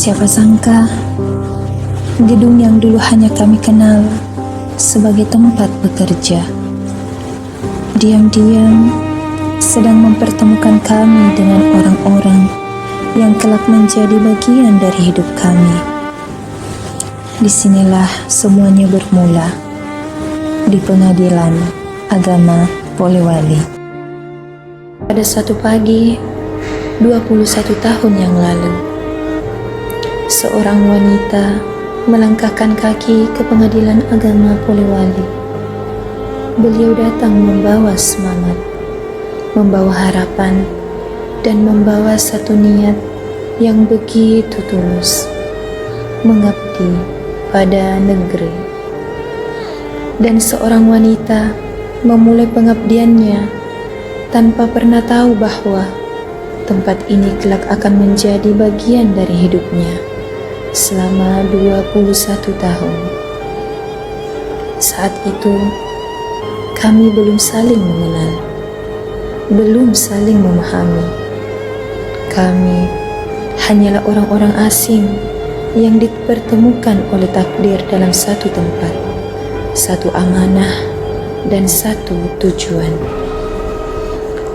Siapa sangka, gedung yang dulu hanya kami kenal sebagai tempat bekerja, diam-diam sedang mempertemukan kami dengan orang-orang yang kelak menjadi bagian dari hidup kami. Disinilah semuanya bermula, di Pengadilan Agama Polewali. Pada suatu pagi, 21 tahun yang lalu, seorang wanita melangkahkan kaki ke Pengadilan Agama Polewali. Beliau datang membawa semangat, membawa harapan, dan membawa satu niat yang begitu tulus, mengabdi pada negeri. Dan seorang wanita memulai pengabdiannya tanpa pernah tahu bahwa tempat ini kelak akan menjadi bagian dari hidupnya selama 21 tahun. Saat itu, kami belum saling mengenal, belum saling memahami. Kami hanyalah orang-orang asing yang dipertemukan oleh takdir dalam satu tempat, satu amanah, dan satu tujuan.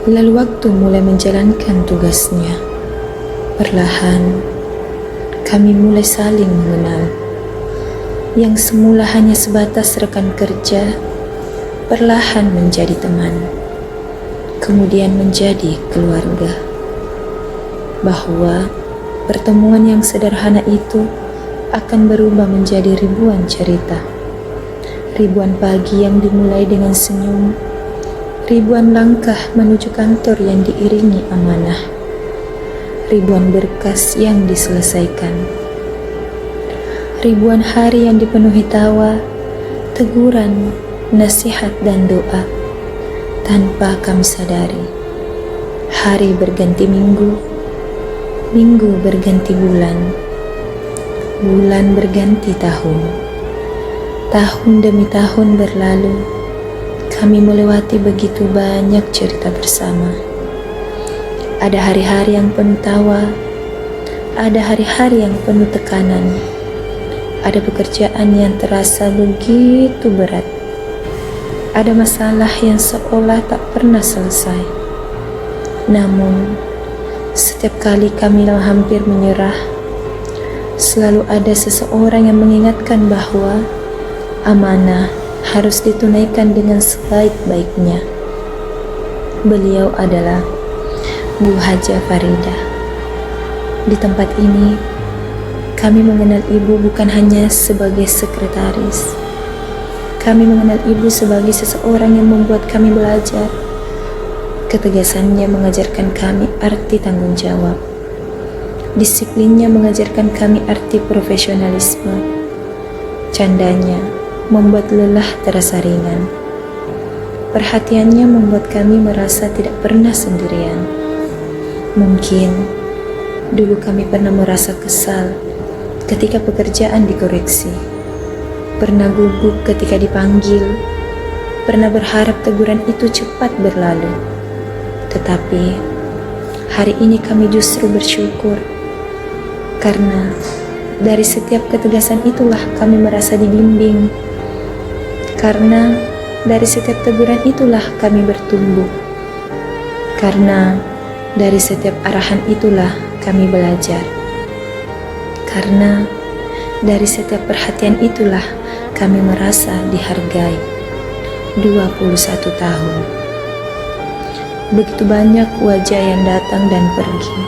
Lalu waktu mulai menjalankan tugasnya. Perlahan, kami mulai saling mengenal. Yang semula hanya sebatas rekan kerja, perlahan menjadi teman, kemudian menjadi keluarga. Bahwa pertemuan yang sederhana itu akan berubah menjadi ribuan cerita. Ribuan pagi yang dimulai dengan senyum, ribuan langkah menuju kantor yang diiringi amanah, ribuan berkas yang diselesaikan, ribuan hari yang dipenuhi tawa, teguran, nasihat, dan doa. Tanpa kami sadari, hari berganti minggu, minggu berganti bulan, bulan berganti tahun. Tahun demi tahun berlalu, kami melewati begitu banyak cerita bersama. Ada hari-hari yang penuh tawa, ada hari-hari yang penuh tekanan, ada pekerjaan yang terasa begitu berat, ada masalah yang seolah tak pernah selesai. Namun, setiap kali kami hampir menyerah, selalu ada seseorang yang mengingatkan bahwa amanah harus ditunaikan dengan sebaik-baiknya. Beliau adalah Bu Haja Farida. Di tempat ini, kami mengenal ibu bukan hanya sebagai sekretaris. Kami mengenal ibu sebagai seseorang yang membuat kami belajar. Ketegasannya mengajarkan kami arti tanggung jawab. Disiplinnya mengajarkan kami arti profesionalisme. Candanya membuat lelah terasa ringan. Perhatiannya membuat kami merasa tidak pernah sendirian. Mungkin dulu kami pernah merasa kesal ketika pekerjaan dikoreksi, pernah gugup ketika dipanggil, pernah berharap teguran itu cepat berlalu. Tetapi hari ini kami justru bersyukur, karena dari setiap ketegasan itulah kami merasa dibimbing. Karena dari setiap teguran itulah kami bertumbuh. Karena dari setiap arahan itulah kami belajar. Karena dari setiap perhatian itulah kami merasa dihargai. 21 tahun. Begitu banyak wajah yang datang dan pergi.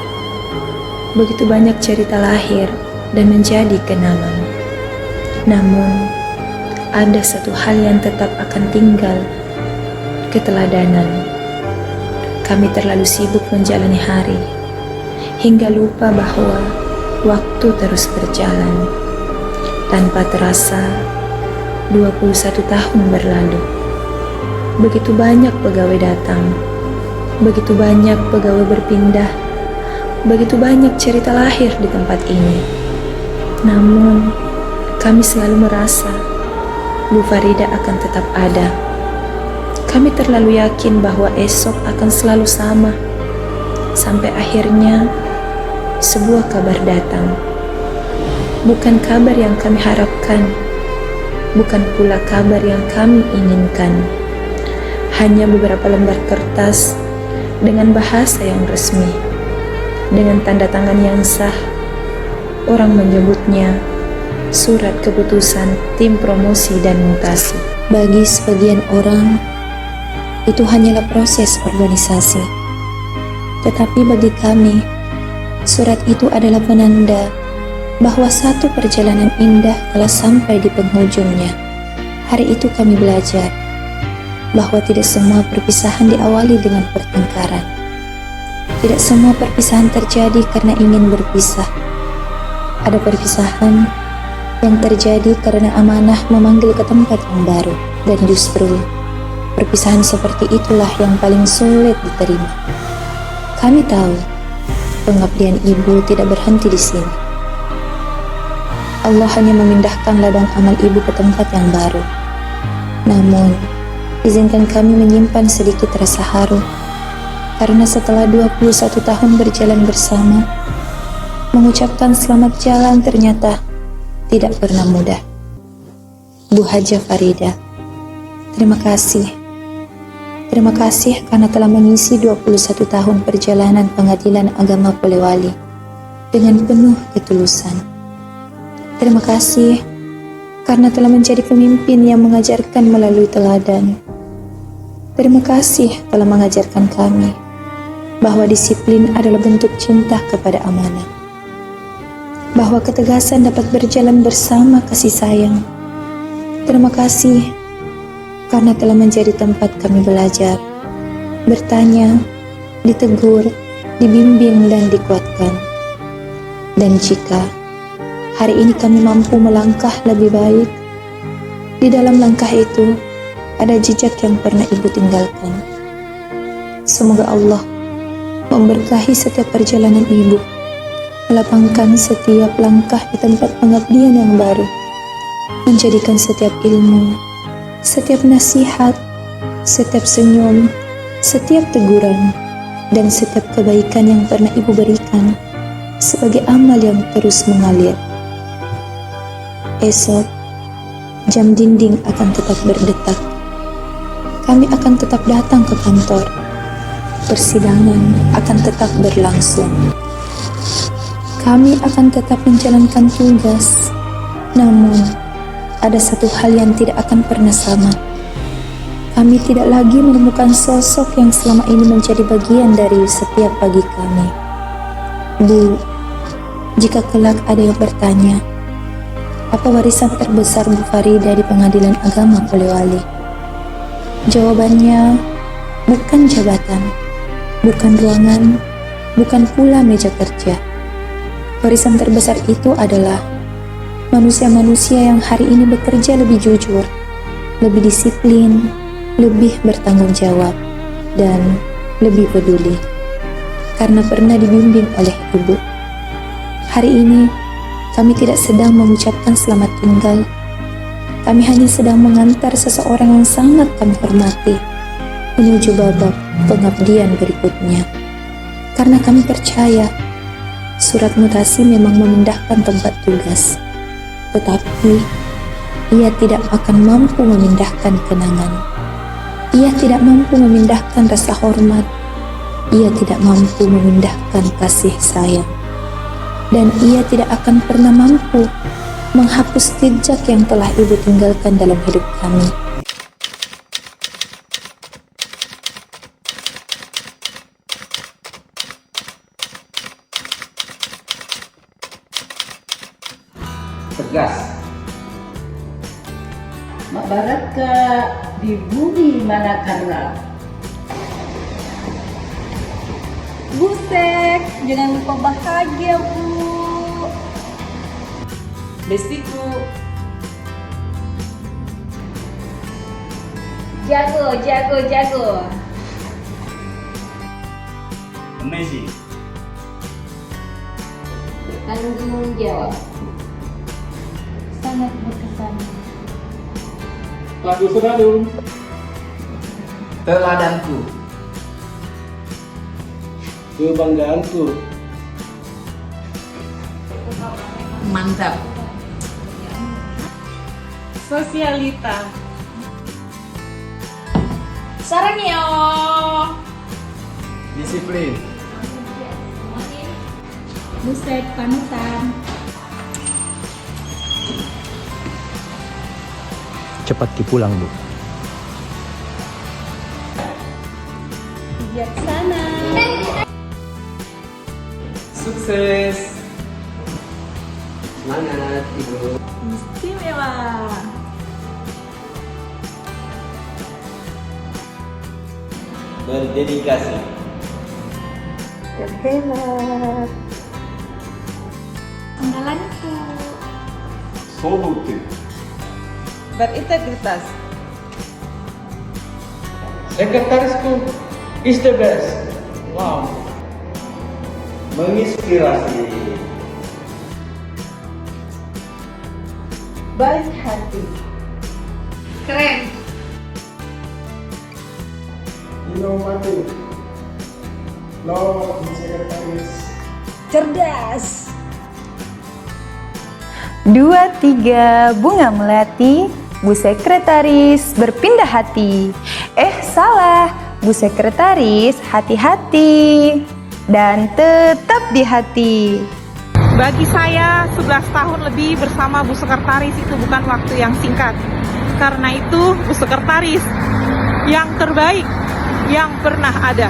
Begitu banyak cerita lahir dan menjadi kenangan. Namun, ada satu hal yang tetap akan tinggal, keteladanan. Kami terlalu sibuk menjalani hari, hingga lupa bahwa waktu terus berjalan. Tanpa terasa, 21 tahun berlalu. Begitu banyak pegawai datang, begitu banyak pegawai berpindah, begitu banyak cerita lahir di tempat ini. Namun, kami selalu merasa Bu Farida akan tetap ada. Kami terlalu yakin bahwa esok akan selalu sama. Sampai akhirnya sebuah kabar datang. bukan kabar yang kami harapkan, bukan pula kabar yang kami inginkan. Hanya beberapa lembar kertas dengan bahasa yang resmi, dengan tanda tangan yang sah. Orang menyebutnya surat keputusan tim promosi dan mutasi. Bagi sebagian orang, itu hanyalah proses organisasi. Tetapi bagi kami, surat itu adalah penanda bahwa satu perjalanan indah telah sampai di penghujungnya. Hari itu kami belajar bahwa tidak semua perpisahan diawali dengan pertengkaran. Tidak semua perpisahan terjadi karena ingin berpisah. Ada perpisahan yang terjadi karena amanah memanggil ke tempat yang baru. Dan justru perpisahan seperti itulah yang paling sulit diterima. Kami tahu pengabdian ibu tidak berhenti di sini. Allah hanya memindahkan ladang amal ibu ke tempat yang baru. Namun, izinkan kami menyimpan sedikit rasa haru, karena setelah 21 tahun berjalan bersama, mengucapkan selamat jalan ternyata tidak pernah mudah. Bu Hajah Farida, terima kasih. Terima kasih karena telah mengisi 21 tahun perjalanan Pengadilan Agama Polewali dengan penuh ketulusan. Terima kasih karena telah menjadi pemimpin yang mengajarkan melalui teladan. Terima kasih telah mengajarkan kami bahwa disiplin adalah bentuk cinta kepada amanah, bahwa ketegasan dapat berjalan bersama kasih sayang. Terima kasih karena telah menjadi tempat kami belajar, bertanya, ditegur, dibimbing dan dikuatkan. Dan jika hari ini kami mampu melangkah lebih baik, di dalam langkah itu ada jejak yang pernah ibu tinggalkan. Semoga Allah memberkahi setiap perjalanan ibu, melapangkan setiap langkah di tempat pengabdian yang baru, menjadikan setiap ilmu, setiap nasihat, setiap senyum, setiap teguran, dan setiap kebaikan yang pernah ibu berikan sebagai amal yang terus mengalir. Esok, jam dinding akan tetap berdetak. Kami akan tetap datang ke kantor. Persidangan akan tetap berlangsung. Kami akan tetap menjalankan tugas. Namun, ada satu hal yang tidak akan pernah sama. Kami tidak lagi menemukan sosok yang selama ini menjadi bagian dari setiap pagi kami. Bu, jika kelak ada yang bertanya, apa warisan terbesar Bu Farida di Pengadilan Agama Polewali? Jawabannya, bukan jabatan, bukan ruangan, bukan pula meja kerja. Warisan terbesar itu adalah manusia-manusia yang hari ini bekerja lebih jujur, lebih disiplin, lebih bertanggung jawab, dan lebih peduli. Karena pernah dibimbing oleh ibu. Hari ini, kami tidak sedang mengucapkan selamat tinggal. Kami hanya sedang mengantar seseorang yang sangat kami hormati menuju babak pengabdian berikutnya. Karena kami percaya, surat mutasi memang memindahkan tempat tugas, tetapi ia tidak akan mampu memindahkan kenangan. Ia tidak mampu memindahkan rasa hormat. Ia tidak mampu memindahkan kasih sayang. Dan ia tidak akan pernah mampu menghapus jejak yang telah ibu tinggalkan dalam hidup kami. Tegas. Mak Barat ke di bumi mana karena Busek, jangan lupa bahagia, Bu. Bestiku. Jago, jago, jago. Amazing. Tanggung jawab. Sangat berkesan. Lagu Senandung. Teladanku. Kebanggaanku. mantap. Sosialita. Sarangyo. Disiplin. Buset panutan. Cepat pulang, Bu. Bijaksana. Sukses. Semangat, Ibu. Istimewa. Berdedikasi. Terhebat. Andalanku. Solutif. Berintegritas. Sekretarisku is the best. Wow. Menginspirasi. Baik hati. Keren. Inovatif. Law sekretaris. Cerdas. 2, 3, Bunga Melati, Bu Sekretaris berpindah hati. Salah, Bu Sekretaris hati-hati dan tetap di hati. Bagi saya 11 tahun lebih bersama Bu Sekretaris itu bukan waktu yang singkat. Karena itu Bu Sekretaris yang terbaik yang pernah ada.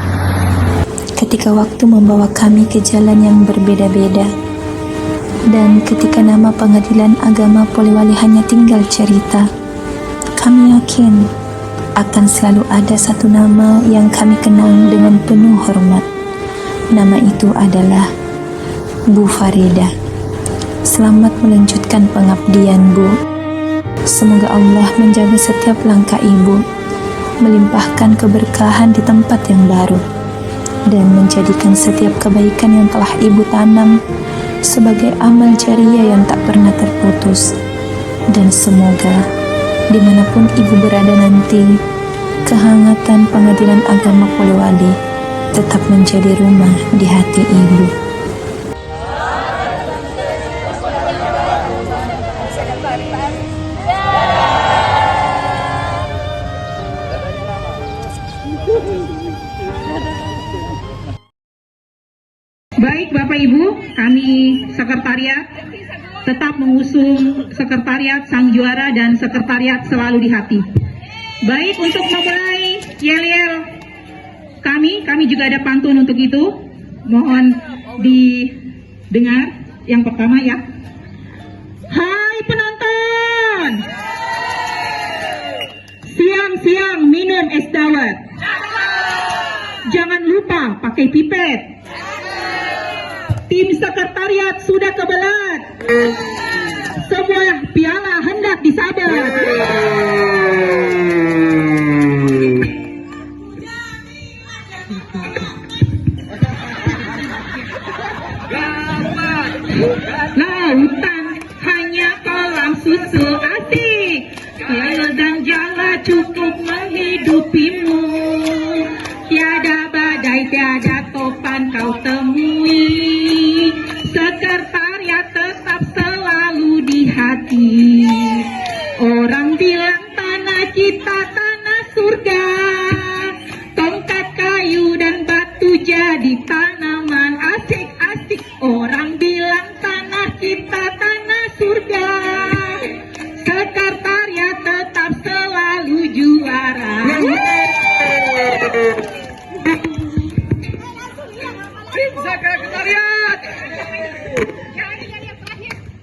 Ketika waktu membawa kami ke jalan yang berbeda-beda, dan ketika nama Pengadilan Agama Polewali hanya tinggal cerita, kami yakin akan selalu ada satu nama yang kami kenang dengan penuh hormat. Nama itu adalah Bu Farida. Selamat melanjutkan pengabdian, Bu. Semoga Allah menjaga setiap langkah Ibu, melimpahkan keberkahan di tempat yang baru, dan menjadikan setiap kebaikan yang telah Ibu tanam sebagai amal jariah yang tak pernah terputus. Dan semoga dimanapun Ibu berada nanti, kehangatan Pengadilan Agama Polewali tetap menjadi rumah di hati Ibu. Baik Bapak Ibu, kami sekretariat tetap mengusung sekretariat sang juara dan sekretariat selalu di hati. Baik, untuk memulai yel-yel kami juga ada pantun untuk itu. Mohon didengar yang pertama ya. Hai penonton, siang-siang minum es dawet. Jangan lupa pakai pipet. Tim sekretariat sudah kebelat. Sebuah piala hendak disabat. Lautan hanya kolam susu asik. Air dan jala cukup menghidupimu. Tiada badai, tiada topan kau temui. Sekretariat tetap selalu di hati. Orang bilang tanah kita tanah surga. Tongkat kayu dan batu jadi tanaman asik-asik. Orang bilang tanah kita tanah surga. Sekretariat tetap selalu juara. Sekretariat.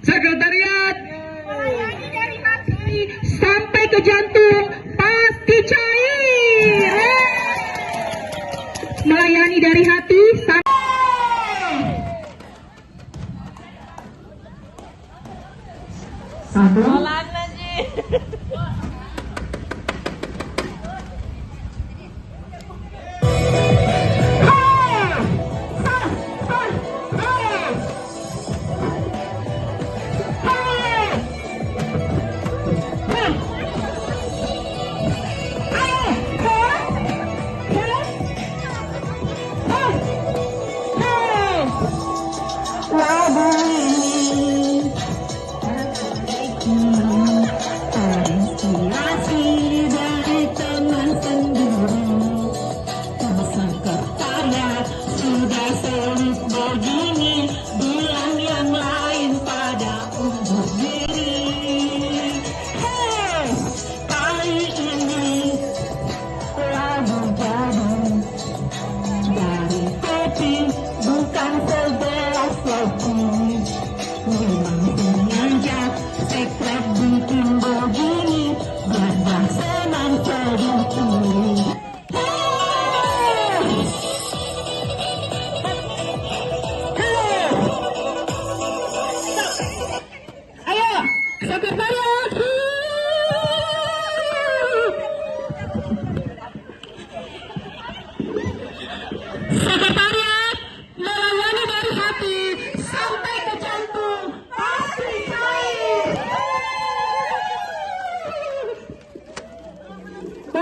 Sekretariat. Sampai ke jantung pasti cair. Melayani dari hati sampai satu. Memang